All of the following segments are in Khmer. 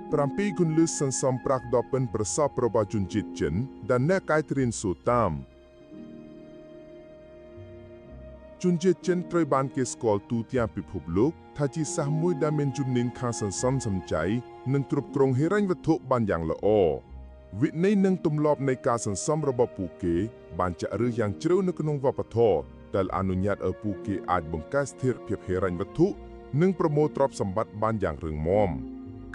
7គន្លឹះសន្សំប្រាក់ដ៏ប៉ិនប្រសប់របស់ជនជាតិចិនដែលអ្នកកាយត្រៀនសូតាមជនជាតិចិនត្រូវបានគេស្គាល់ទូទាំងពិភពលោកថាជាសាសមួយដែលមានជំនាញខាងសន្សំសំចៃនិងគ្រប់គ្រងហិរញ្ញវត្ថុបានយ៉ាងល្អវិន័យនិងទម្លាប់នៃការសន្សំរបស់ពួកគេបានចាក់ឫសយ៉ាងជ្រៅនៅក្នុងវប្បធម៌ដែលអនុញ្ញាតឲ្យពួកគេអាចបង្កើតស្ថិរភាពហិរញ្ញវត្ថុនិងប្រមូលទ្រព្យសម្បត្តិបានយ៉ាងរឹងមាំ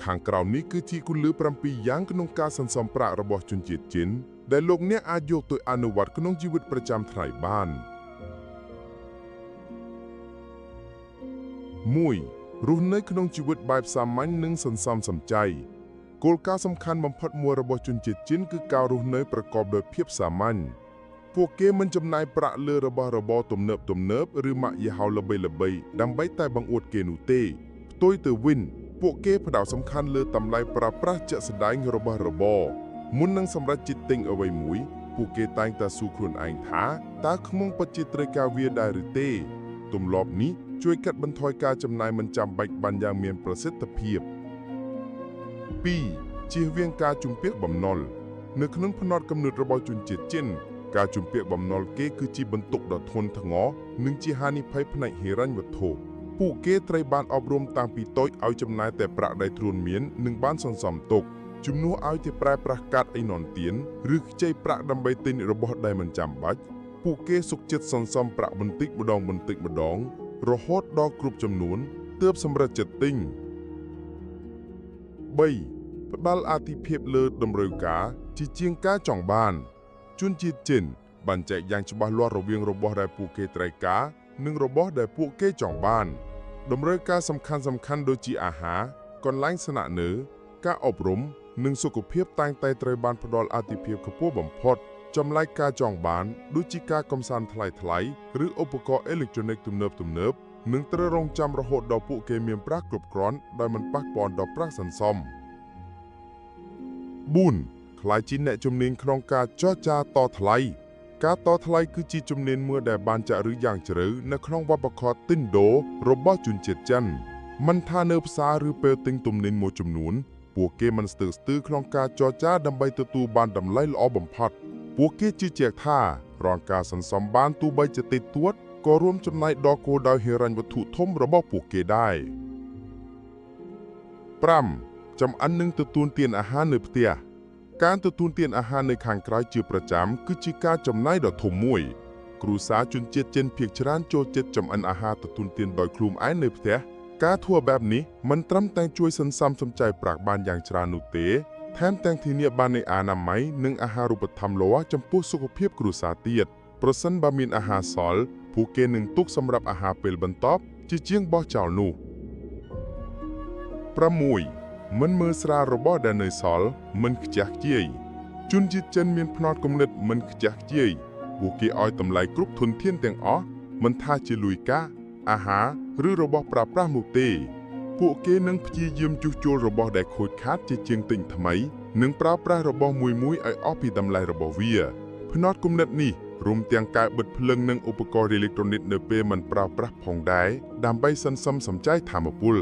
ខាងក្រោមនេះគឺជាគន្លឹះ7យ៉ាងក្នុងការសន្សំប្រាក់របស់ជនជាតិចិនដែលលោកអ្នកអាចយកទៅអនុវត្តក្នុងជីវិតប្រចាំថ្ងៃបាន 1. រស់នៅក្នុងជីវិតបែបសាមញ្ញនិងសន្សំសំចៃគោលការណ៍សំខាន់បំផុតមួយរបស់ជនជាតិចិនគឺការរស់នៅប្រកបដោយភាពសាមញ្ញពួកគេមិនចំណាយប្រាក់លើរបស់របរទំនើបឬម៉ាកយីហោល្បីៗដើម្បីតែបង្អួតគេនោះទេផ្ទុយទៅវិញពួកគេផ្ដោតសំខាន់លើតម្លៃប្រើប្រាស់ជាក់ស្ដែងរបស់របរមុននឹងសម្រេចចិត្តទិញអ្វីមួយពួកគេតែងតែសួរខ្លួនឯងថាតើខ្មុំពិតជាត្រូវការវាដែរឬទេទម្លាប់នេះជួយកាត់បន្ថយការចំណាយមិនចាំបាច់បានយ៉ាងមានប្រសិទ្ធភាព 2. ជៀសវាងការជំពាក់បំណុលនៅក្នុងផ្នត់គំនិតរបស់ជនជាតិចិនការជំពាក់បំណុលគេគឺជាបន្ទុកដ៏ធ្ងន់ធ្ងរនិងជាហានិភ័យផ្នែកហិរញ្ញវត្ថុពួកគេត្រូវបានអប់រំតាំងពីតូចឲ្យចំណាយតែប្រាក់ដែលខ្លួនមាននិងបានសន្សំទុកជំនួសឲ្យទៅប្រើប្រាស់កាតអីនន់ទៀនឬខ្ចីប្រាក់ដើម្បីទិញរបស់ដែលមិនចាំបាច់ពួកគេសុខចិត្តសន្សំប្រាក់បន្តិចម្ដងរហូតដល់គ្រប់ចំនួនទើបសម្រេចចិត្តទិញ 3. ផ្ដល់អាទិភាពលើតម្រូវការជាជាងការចង់បានជនជាតិចិនបានចែកយ៉ាងច្បាស់លាស់រវាងរបស់ដែលពួកគេត្រូវការនិងរបស់ដែលពួកគេចង់បានតម្រូវការសំខាន់ដូចជាអាហារកន្លែងស្នាក់នៅការអប់រំនិងសុខភាពតែងតែត្រូវបានផ្ដល់អាទិភាពខ្ពស់បំផុតចម្លែកការចង់បានដូចជាការកំសាន្តថ្លៃឬឧបករណ៍អេឡិចត្រូនិកទំនើបនឹងត្រូវរងចាំរហូតដល់ពួកគេមានប្រាក់គ្រប់គ្រាន់ដោយមិនប៉ះពាល់ដល់ប្រាក់សន្សំ 4. ខ្លាយជាអ្នកជំនាញក្នុងការចរចាតថ្លៃការតថ្លៃគឺជាជំនាញមួយដែលបានចាក់ឫសយ៉ាងជ្រៅនៅក្នុងវប្បធម៌ទិញដូររបស់ជនជាតិចិនមិនថានៅផ្សារឬពេលទិញទំនិញមួយចំនួនពួកគេមិនស្ទើរស្ទើរក្នុងការចរចាដើម្បីទទួលបានតម្លៃល្អបំផុតពួកគេជឿជាក់ថារាល់ការសន្សំបានទោះបីជាតិចតួចក៏រួមចំណែកដល់គោលដៅហិរញ្ញវត្ថុធំរបស់ពួកគេដែរ 5. ចម្អិននិងទទួលទានអាហារនៅផ្ទះការទទួលទានអាហារនៅខាងក្រៅជាប្រចាំគឺជាការចំណាយដ៏ធំមួយគ្រួសារជនជាតិចិនភាគច្រើនចូលចិត្តចម្អិនអាហារទទួលទានដោយខ្លួនឯងនៅផ្ទះការធ្វើបែបនេះមិនត្រឹមតែជួយសន្សំសំចៃប្រាក់បានយ៉ាងច្រើននោះទេថែមទាំងធានាបាននូវអនាម័យនិងអាហារូបត្ថម្ភល្អចំពោះសុខភាពគ្រួសារទៀតប្រសិនបើមានអាហារសល់ពួកគេនឹងទុកសម្រាប់អាហារពេលបន្ទាប់ជាជាងបោះចោលនោះ 6. មិនមើលស្រាលរបស់ដែលនៅសល់មិនខ្ជះខ្ជាយជនជាតិចិនមានផ្នត់គំនិតមិនខ្ជះខ្ជាយពួកគេឲ្យតម្លៃគ្រប់ធនធានទាំងអស់មិនថាជាលុយកាក់អាហារឬរបស់ប្រើប្រាស់នោះទេពួកគេនឹងព្យាយាមជួសជុលរបស់ដែលខូចខាតជាជាងទិញថ្មីនិងប្រើប្រាស់របស់មួយឲ្យអស់ពីតម្លៃរបស់វាផ្នត់គំនិតនេះរួមទាំងការបិទភ្លើងនិងឧបករណ៍អេឡិចត្រូនិកនៅពេលមិនប្រើប្រាស់ផងដែរដើម្បីសន្សំសំចៃថាមពល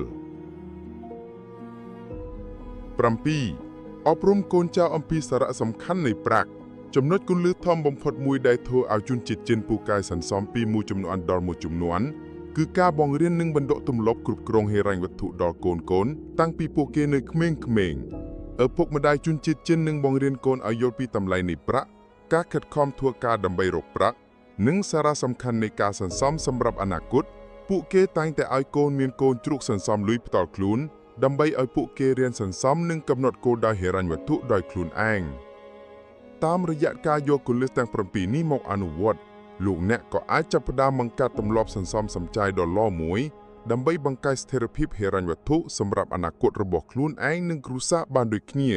7. អប់រំកូនចៅអំពីសារៈសំខាន់នៃប្រាក់ចំណុចគន្លឹះធំបំផុតមួយដែលធ្វើឲ្យជនជាតិចិនពូកែសន្សំពីមួយចំនួនដល់មួយចំនួនគឺការបង្រៀននិងបណ្ដុះទម្លាប់គ្រប់គ្រងហិរញ្ញវត្ថុដល់កូនតាំងពីពួកគេនៅក្មេងៗឪពុកម្ដាយជនជាតិចិននឹងបង្រៀនកូនឲ្យយល់ពីតម្លៃនៃប្រាក់ការខិតខំធ្វើការដើម្បីរកប្រាក់និងសារៈសំខាន់នៃការសន្សំសម្រាប់អនាគតពួកគេតែងតែឲ្យកូនមានកូនជ្រូកសន្សំលុយផ្ទាល់ខ្លួនដើម្បីឲ្យពួកគេរៀនសន្សំនិងកំណត់គោលដៅហិរញ្ញវត្ថុដោយខ្លួនឯងតាមរយៈការយកគន្លឹះទាំង7នេះមកអនុវត្តលោកអ្នកក៏អាចចាប់ផ្ដើមបង្កើតទម្លាប់សន្សំសំចៃដ៏ល្អមួយដើម្បីបង្កើតស្ថិរភាពហិរញ្ញវត្ថុសម្រាប់អនាគតរបស់ខ្លួនឯងនិងគ្រួសារបានដូចគ្នា